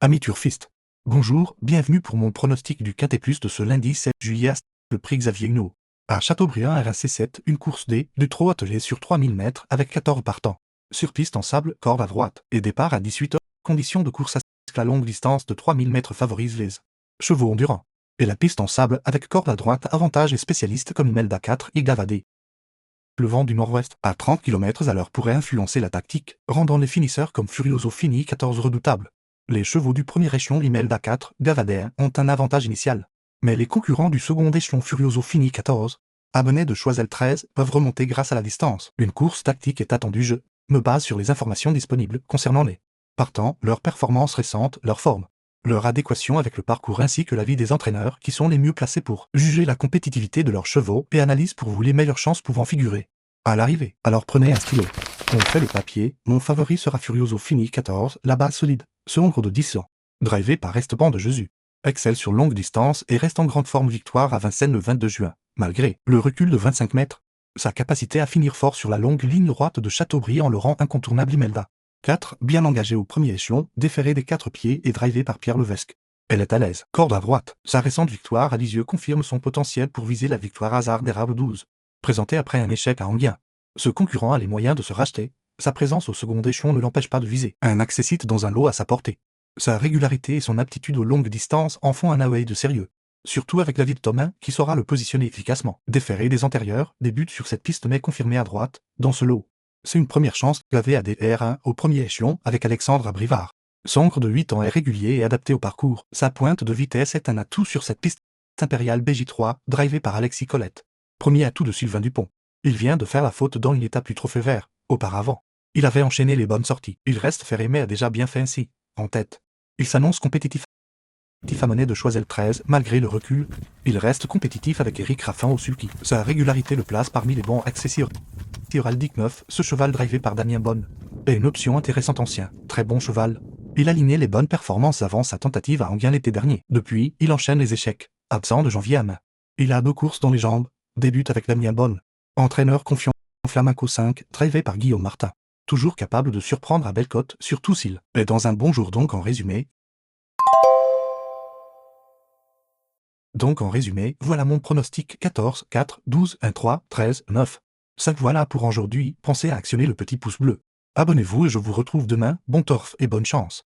Amis turfistes, bonjour, bienvenue pour mon pronostic du Quintet Plus de ce lundi 7 juillet à le prix Xavier Huneau. À Châteaubriand RAC7, une course D, du trot attelé sur 3000 mètres avec 14 partants. Sur piste en sable, corde à droite, et départ à 18 heures, conditions de course à la longue distance de 3000 mètres favorise les chevaux endurants. Et la piste en sable avec corde à droite, avantage et spécialistes comme Imelda 4 et Gavadé. Le vent du nord-ouest à 30 km à l'heure pourrait influencer la tactique, rendant les finisseurs comme Furioso Fini 14 redoutables. Les chevaux du premier échelon Imelda 4, Gavadé ont un avantage initial. Mais les concurrents du second échelon Furioso Fini 14, abonnés de Choiseul 13, peuvent remonter grâce à la distance. Une course tactique est attendue. Je me base sur les informations disponibles concernant les partants, leur performance récente, leur forme, leur adéquation avec le parcours ainsi que l'avis des entraîneurs qui sont les mieux placés pour juger la compétitivité de leurs chevaux et analyse pour vous les meilleures chances pouvant figurer à l'arrivée. Alors prenez un stylo. On fait le papier, mon favori sera Furioso Fini 14, la base solide, second de 10 ans. Drivé par Esteban de Jésus. Excelle sur longue distance et reste en grande forme victoire à Vincennes le 22 juin, malgré le recul de 25 mètres. Sa capacité à finir fort sur la longue ligne droite de Châteaubriand le rend incontournable Imelda. 4, bien engagée au premier échelon, déférée des 4 pieds et drivée par Pierre Levesque. Elle est à l'aise. Corde à droite. Sa récente victoire à Lisieux confirme son potentiel pour viser la victoire hasard d'érable 12. Présentée après un échec à Anguien. Ce concurrent a les moyens de se racheter. Sa présence au second échelon ne l'empêche pas de viser un accessite dans un lot à sa portée. Sa régularité et son aptitude aux longues distances en font un away de sérieux. Surtout avec David Thomain qui saura le positionner efficacement. Déféré des antérieurs, débute sur cette piste mais confirmé à droite, dans ce lot. C'est une première chance clavée à des R1 au premier échelon avec Alexandre Abrivard. Son encre de 8 ans est régulier et adapté au parcours. Sa pointe de vitesse est un atout sur cette piste impériale BJ3, drivée par Alexis Colette. Premier atout de Sylvain Dupont. Il vient de faire la faute dans une étape du Trophée Vert. Auparavant, il avait enchaîné les bonnes sorties. Il reste ferré mais a déjà bien fait ainsi. En tête. Il s'annonce compétitif à monnaie de Choiseul 13, malgré le recul. Il reste compétitif avec Eric Raffin au sulky. Sa régularité le place parmi les bons accessibles. Heraldic 9, ce cheval drivé par Damien Bonne. Est une option intéressante ancien. Très bon cheval. Il alignait les bonnes performances avant sa tentative à Anguien l'été dernier. Depuis, il enchaîne les échecs. Absent de janvier à mai. Il a 2 courses dans les jambes. Débute avec Damien Bonne. Entraîneur confiant. Flamenco 5, drivé par Guillaume Martin. Toujours capable de surprendre à Bellecote, surtout s'il est dans un bon jour donc en résumé. Voilà mon pronostic 14, 4, 12, 1, 3, 13, 9. 5 voilà pour aujourd'hui, pensez à actionner le petit pouce bleu. Abonnez-vous et je vous retrouve demain, bon torf et bonne chance.